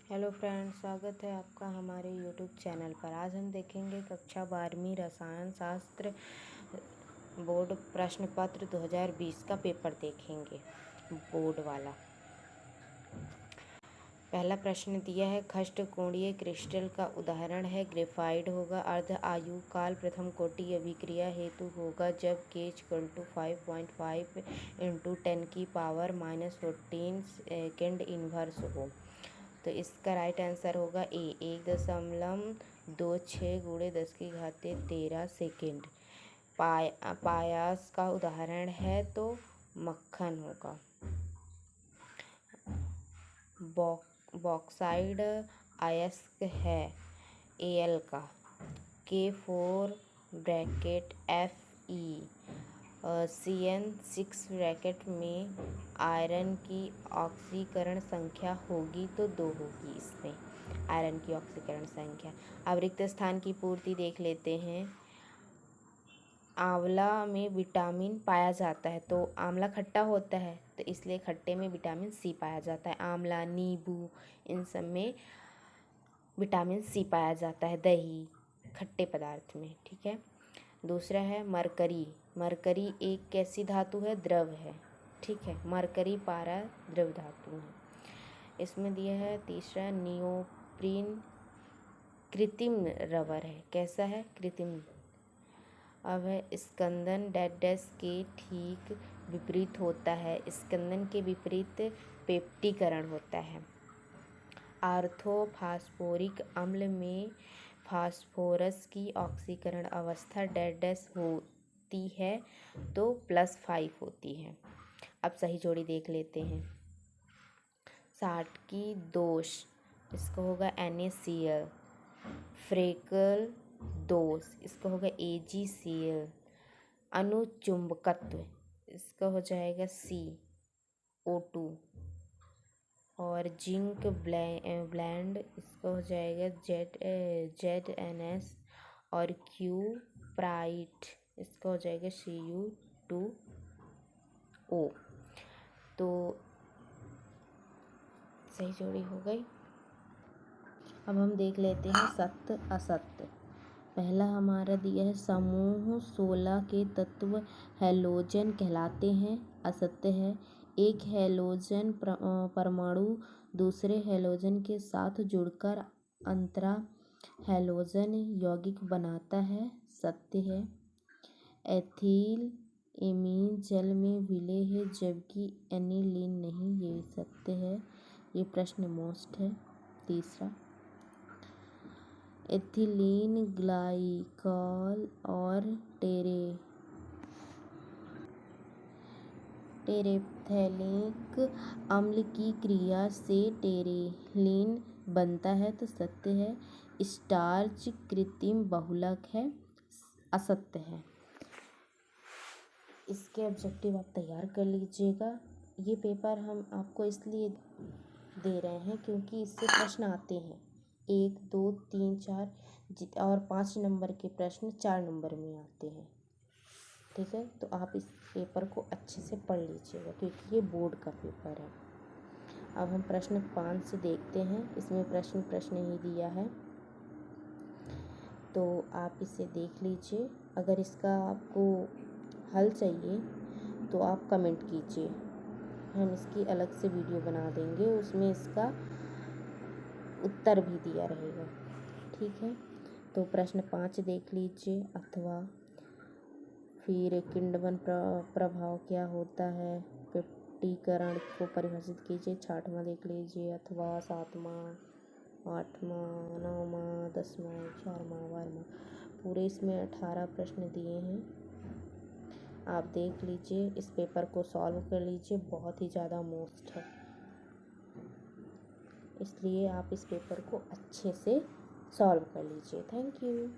Hello friends, स्वागत है आपका हमारे यूट्यूब चैनल पर। आज हम देखेंगे कक्षा 12वीं रसायन शास्त्र बोर्ड प्रश्न पत्र 2020 का पेपर देखेंगे, बोर्ड वाला। पहला प्रश्न दिया है, खष्टकोणीय क्रिस्टल का उदाहरण है ग्रेफाइट होगा। अर्ध आयु काल प्रथम कोटि अभिक्रिया हेतु होगा जब K = 5.5 × 10⁻⁻14 सेकेंड इन्वर्स हो। तो इसका राइट आंसर होगा ए 1.26 × 10⁻13 सेकेंड। पायास का उदाहरण है तो मक्खन होगा। बॉक्साइड अयस्क है Al का। K4 Fe CN6 में आयरन की ऑक्सीकरण संख्या होगी तो 2 होगी। इसमें आयरन की ऑक्सीकरण संख्या। अब रिक्त स्थान की पूर्ति देख लेते हैं। आंवला में विटामिन पाया जाता है, तो आंवला खट्टा होता है तो इसलिए खट्टे में विटामिन सी पाया जाता है। आंवला, नींबू, इन सब में विटामिन सी पाया जाता है। दही, खट्टे पदार्थ में, ठीक है। दूसरा है मरकरी। मरकरी एक कैसी धातु है? द्रव है, ठीक है। मरकरी पारा द्रव धातु है। इसमें दिया है तीसरा नियोप्रीन कृत्रिम रबर है। कैसा है? कृत्रिम। अब है स्कंदन डैश के ठीक विपरीत होता है। स्कंदन के विपरीत पेप्टीकरण होता है। ऑर्थोफॉस्फोरिक अम्ल में फास्फोरस की ऑक्सीकरण अवस्था डैश होती है तो +5 होती है। अब सही जोड़ी देख लेते हैं। साटकी दोष, इसका होगा NaCl। फ्रेकल दोष, इसका होगा AgCl। अनुचुंबकत्व, इसका हो जाएगा CO2। और जिंक ब्लेंड, इसका हो जाएगा ZNS। और क्यूप्राइट, इसका हो जाएगा Cu2O। तो सही जोड़ी हो गई। अब हम देख लेते हैं सत्य असत्य। पहला हमारा दिया है समूह 16 के तत्व हैलोजन कहलाते हैं। असत्य है। एक हैलोजन परमाणु दूसरे हैलोजन के साथ जुड़कर अंतरा हैलोजन यौगिक बनाता है। सत्य है। एथिल एमीन जल में विलय है जबकि एनिलीन नहीं, ये सत्य है। ये प्रश्न मोस्ट है। तीसरा, एथिलीन ग्लाइकॉल और टेरेप्थैलिक अम्ल की क्रिया से टेरेलीन बनता है, तो सत्य है। स्टार्च कृत्रिम बहुलक है। असत्य है। इसके ऑब्जेक्टिव आप तैयार कर लीजिएगा। ये पेपर हम आपको इसलिए दे रहे हैं क्योंकि इससे प्रश्न आते हैं 1, 2, 3, 4 और 5 नंबर के प्रश्न 4 नंबर में आते हैं, ठीक है। तो आप इस पेपर को अच्छे से पढ़ लीजिएगा क्योंकि ये बोर्ड का पेपर है। अब हम प्रश्न 5 से देखते हैं। इसमें प्रश्न ही दिया है, तो आप इसे देख लीजिए। अगर इसका आपको हल चाहिए तो आप कमेंट कीजिए, हम इसकी अलग से वीडियो बना देंगे, उसमें इसका उत्तर भी दिया रहेगा, ठीक है। तो प्रश्न 5 देख लीजिए। अथवा फिर किंडवन प्रभाव क्या होता है? पेप्टीकरण को परिभाषित कीजिए। 6वां देख लीजिए। अथवा 7वां, 8वां, 9वां, 10वां, 11वां, 12वां, पूरे इसमें 18 प्रश्न दिए हैं। आप देख लीजिए, इस पेपर को सॉल्व कर लीजिए। बहुत ही ज़्यादा मोस्ट है, इसलिए आप इस पेपर को अच्छे से सॉल्व कर लीजिए। Thank you.